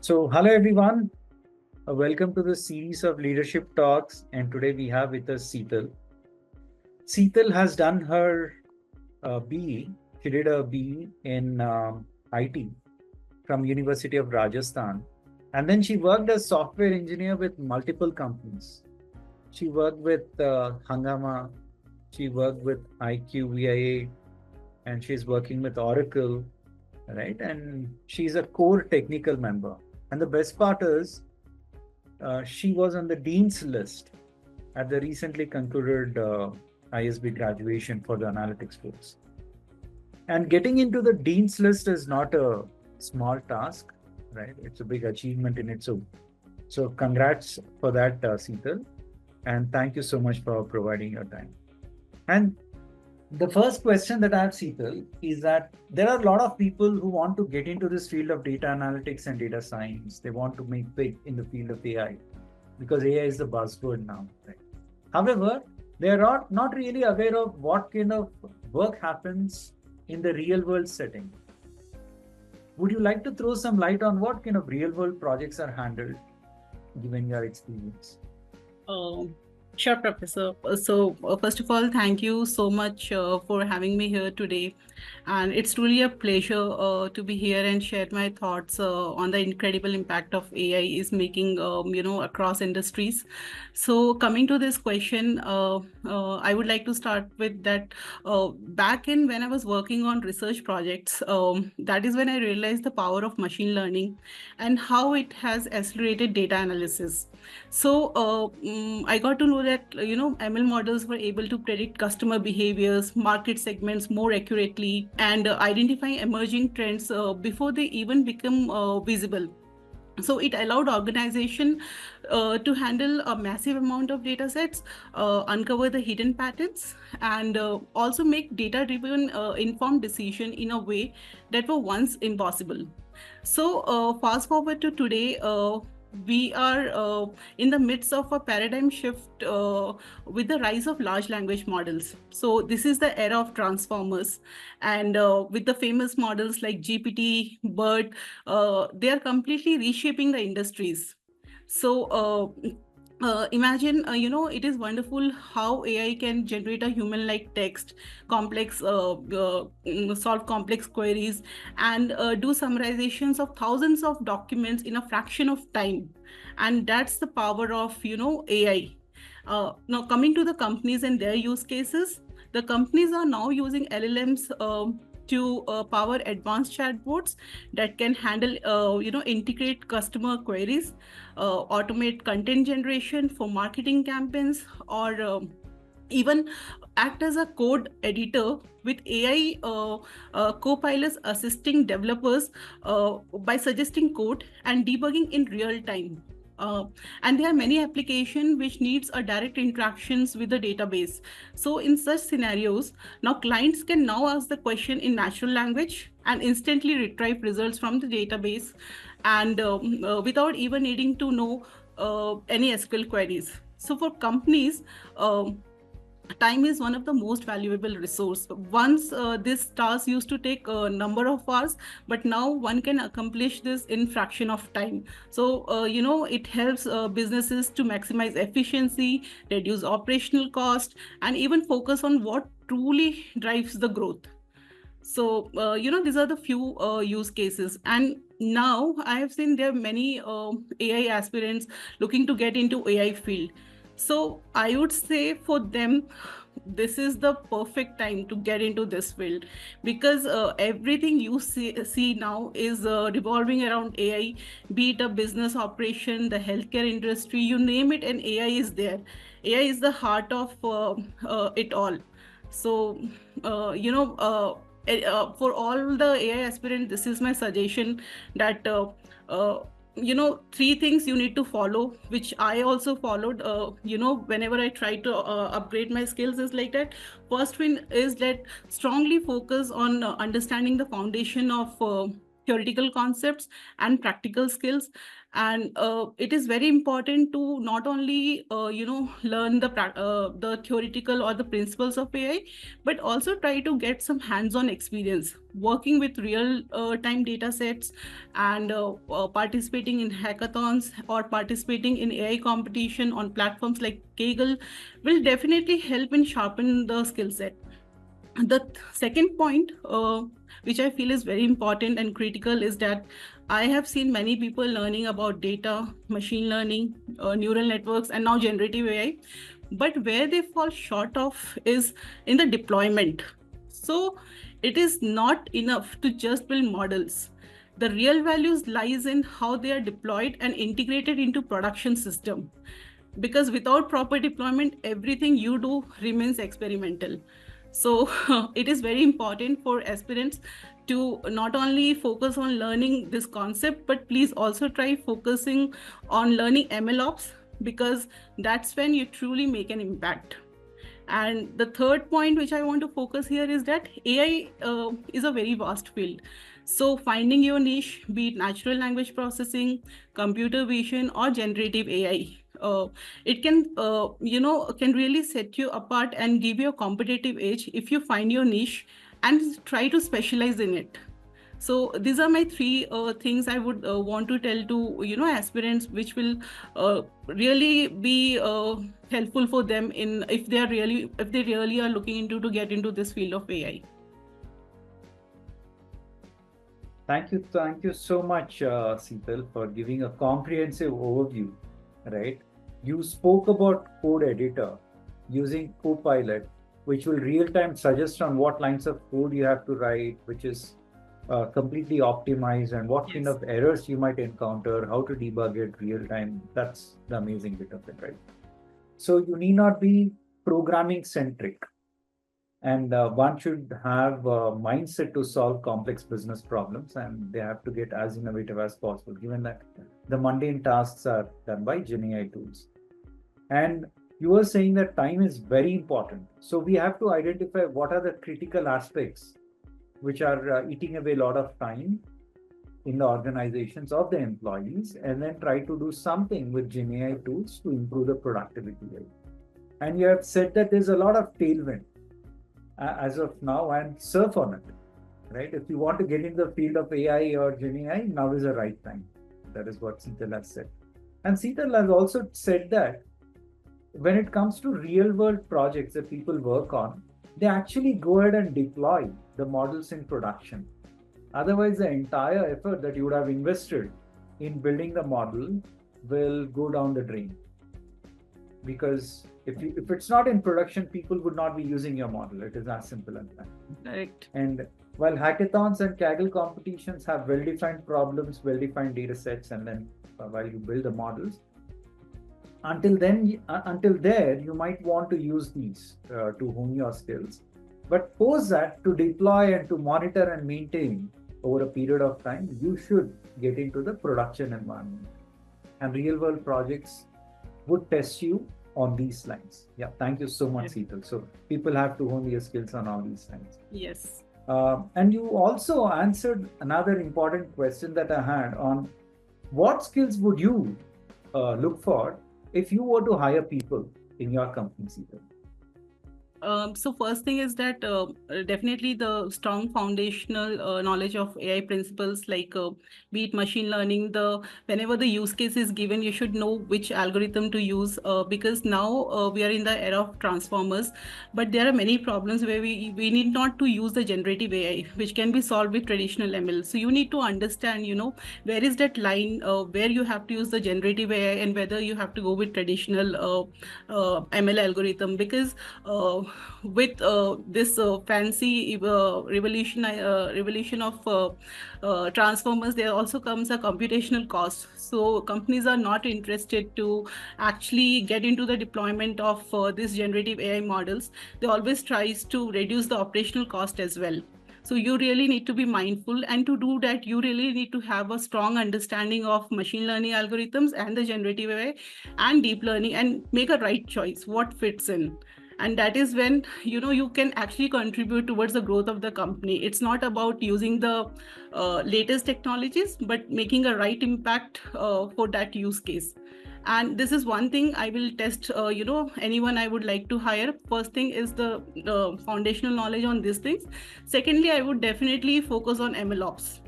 Hello everyone. Welcome to the series of leadership talks. And today we have with us Sithal. Sithal has done her BE. She did a BE in IT from University of Rajasthan. And then she worked as software engineer with multiple companies. She worked with Hangama. She worked with IQVIA. And she's working with Oracle, right? And she's a core technical member. And the best part is she was on the dean's list at the recently concluded AiSPRY graduation for the analytics course. And getting into the dean's list is not a small task, right? It's a big achievement in its own. So congrats for that, Sithal. And thank you so much for providing your time. And the first question that I have, Sithal, is that there are a lot of people who want to get into this field of data analytics and data science. They want to make big in the field of AI because AI is the buzzword now. Right? However, they are not really aware of what kind of work happens in the real world setting. Would you like to throw some light on what kind of real world projects are handled, given your experience? Sure, Professor. First of all, thank you so much for having me here today. And it's really a pleasure to be here and share my thoughts on the incredible impact of AI is making, across industries. So coming to this question, I would like to start with that. Back in when I was working on research projects, that is when I realized the power of machine learning and how it has accelerated data analysis. So I got to know that ML models were able to predict customer behaviors, market segments more accurately, and identify emerging trends before they even become visible. So it allowed organization to handle a massive amount of data sets, uncover the hidden patterns, and also make data-driven informed decision in a way that were once impossible. So fast forward to today, we are in the midst of a paradigm shift with the rise of large language models. So this is the era of transformers, and with the famous models like GPT, BERT, they are completely reshaping the industries. So imagine, it is wonderful how AI can generate a human-like text, solve complex queries, and do summarizations of thousands of documents in a fraction of time. And that's the power of, AI. Now, coming to the companies and their use cases, the companies are now using LLMs to power advanced chatbots that can handle, integrate customer queries, automate content generation for marketing campaigns, or even act as a code editor with AI co-pilots assisting developers by suggesting code and debugging in real time. And there are many applications which needs a direct interactions with the database. So in such scenarios, now clients can now ask the question in natural language and instantly retrieve results from the database, and without even needing to know any SQL queries. So for companies, time is one of the most valuable resource. Once this task used to take a number of hours, but now one can accomplish this in fraction of time. So it helps businesses to maximize efficiency, reduce operational cost, and even focus on what truly drives the growth. So these are the few use cases. And now I have seen there are many AI aspirants looking to get into AI field. So I would say for them, this is the perfect time to get into this field, because everything you see now is revolving around AI, be it a business operation, the healthcare industry, you name it, and AI is there. AI is the heart of it all. So, for all the AI aspirants, this is my suggestion that three things you need to follow, which I also followed. Whenever I try to upgrade my skills, is like that. First one is that strongly focus on understanding the foundation of theoretical concepts and practical skills, And it is very important to not only learn the theoretical or the principles of AI, but also try to get some hands-on experience working with real time data sets, and participating in hackathons or participating in AI competition on platforms like Kaggle will definitely help in sharpen the skill set. The second point, which I feel is very important and critical, is that I have seen many people learning about data, machine learning, neural networks, and now generative AI. But where they fall short of is in the deployment. So it is not enough to just build models. The real values lies in how they are deployed and integrated into production system, because without proper deployment, everything you do remains experimental. So it is very important for aspirants to not only focus on learning this concept, but please also try focusing on learning MLOps, because that's when you truly make an impact. And the third point which I want to focus here is that AI is a very vast field. So finding your niche, be it natural language processing, computer vision, or generative AI, it can really set you apart and give you a competitive edge if you find your niche and try to specialize in it. So these are my three things I would want to tell to aspirants, which will really be helpful for them in if they really are looking into to get into this field of AI. Thank you so much, Sithal, for giving a comprehensive overview. Right, you spoke about code editor using Copilot, which will real time suggest on what lines of code you have to write, which is completely optimized, and what kind Yes. of errors you might encounter, how to debug it real time. That's the amazing bit of it, right? So you need not be programming centric, and one should have a mindset to solve complex business problems, and they have to get as innovative as possible, given that the mundane tasks are done by GenAI tools. And you were saying that time is very important. So we have to identify what are the critical aspects which are eating away a lot of time in the organizations of the employees, and then try to do something with GenAI tools to improve the productivity rate. And you have said that there's a lot of tailwind as of now, and surf on it, right? If you want to get into the field of AI or GenAI, now is the right time. That is what Sithal has said. And Sithal has also said that when it comes to real world projects that people work on, they actually go ahead and deploy the models in production. Otherwise, the entire effort that you would have invested in building the model will go down the drain. Because if it's not in production, people would not be using your model. It is as simple as that. Correct. And while hackathons and Kaggle competitions have well-defined problems, well-defined data sets, and then while you build the models, until there, you might want to use these to hone your skills. But post that, to deploy and to monitor and maintain over a period of time, you should get into the production environment. And real-world projects would test you on these lines. Yeah, thank you so much, Sithal. So people have to hone their skills on all these lines. Yes. And you also answered another important question that I had on what skills would you look for if you were to hire people in your company, Sithal? So first thing is that definitely the strong foundational knowledge of AI principles, like be it machine learning. Whenever the use case is given, you should know which algorithm to use, because now we are in the era of transformers, but there are many problems where we need not to use the generative AI, which can be solved with traditional ML. So you need to understand, where is that line where you have to use the generative AI and whether you have to go with traditional ML algorithm, because with this fancy revolution of transformers, there also comes a computational cost. So companies are not interested to actually get into the deployment of this generative AI models. They always tries to reduce the operational cost as well. So you really need to be mindful, and to do that, you really need to have a strong understanding of machine learning algorithms and the generative AI and deep learning, and make a right choice, what fits in. And that is when you can actually contribute towards the growth of the company. It's not about using the latest technologies, but making a right impact for that use case. And this is one thing I will test anyone I would like to hire. First thing is the foundational knowledge on these things. Secondly, I would definitely focus on MLOps,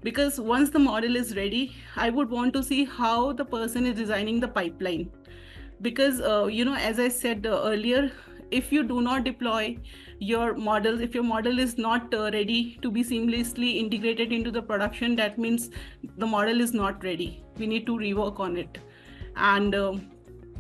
because once the model is ready, I would want to see how the person is designing the pipeline. Because as I said earlier, if you do not deploy your models, if your model is not ready to be seamlessly integrated into the production, that means the model is not ready. We need to rework on it. And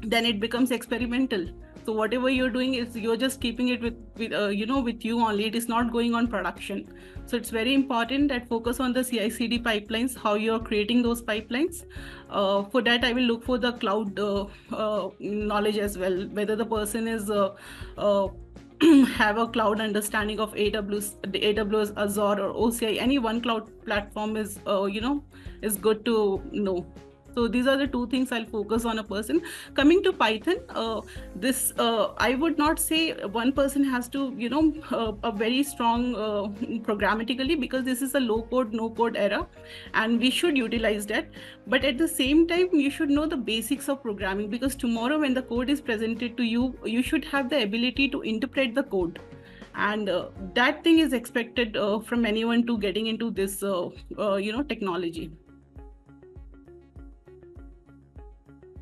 then it becomes experimental. So whatever you're doing is you're just keeping it with you only. It is not going on production. So it's very important that focus on the CI/CD pipelines, how you're creating those pipelines. For that, I will look for the cloud knowledge as well, whether the person is have a cloud understanding of AWS, Azure, or OCI. Any one cloud platform is good to know. So these are the two things I'll focus on a person. Coming to Python, I would not say one person has to, a very strong programmatically, because this is a low code, no code era, and we should utilize that. But at the same time, you should know the basics of programming, because tomorrow when the code is presented to you, you should have the ability to interpret the code. And that thing is expected from anyone to getting into this, technology.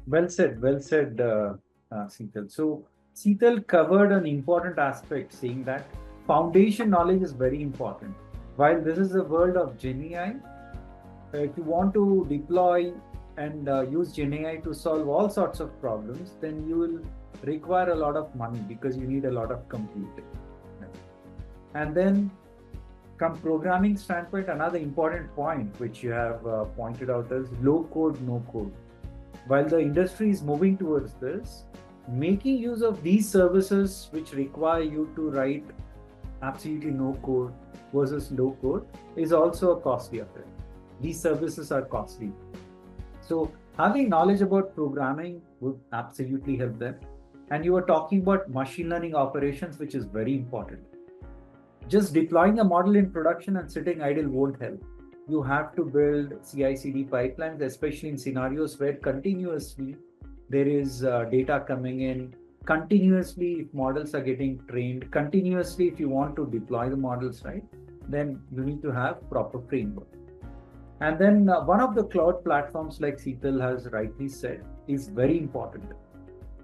Well said, Sithal. So Sithal covered an important aspect, saying that foundation knowledge is very important. While this is the world of GenAI, if you want to deploy and use GenAI to solve all sorts of problems, then you will require a lot of money because you need a lot of compute. And then, from programming standpoint, another important point which you have pointed out is low code, no code. While the industry is moving towards this, making use of these services which require you to write absolutely no code versus low code is also a costly affair. These services are costly. So having knowledge about programming would absolutely help them. And you were talking about machine learning operations, which is very important. Just deploying a model in production and sitting idle won't help. You have to build CI/CD pipelines, especially in scenarios where continuously there is data coming in, continuously if models are getting trained, continuously if you want to deploy the models, right, then you need to have proper framework. And then one of the cloud platforms, like Sithal has rightly said, is very important,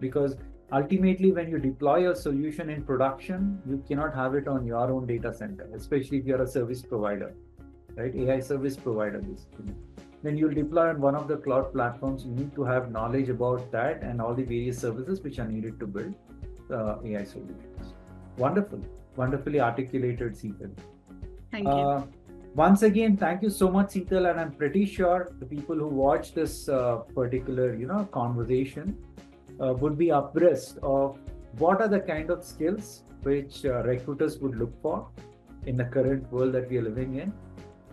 because ultimately when you deploy a solution in production, you cannot have it on your own data center, especially if you're a service provider. Right, AI service provider basically. Then you'll deploy on one of the cloud platforms. You need to have knowledge about that and all the various services which are needed to build AI solutions. Wonderful, wonderfully articulated, Sithal. Thank you. Once again, thank you so much, Sithal, and I'm pretty sure the people who watch this particular, conversation would be abreast of what are the kind of skills which recruiters would look for in the current world that we are living in,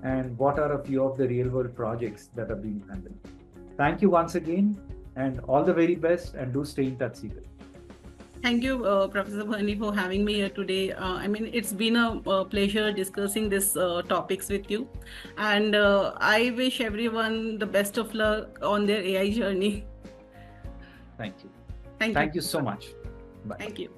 and what are a few of the real world projects that are being handled. Thank you once again, and all the very best, and do stay in touch, Sithal. Thank you, Professor Bhani, for having me here today. It's been a pleasure discussing these topics with you. And I wish everyone the best of luck on their AI journey. Thank you. Thank you. Thank you so much. Bye. Thank you.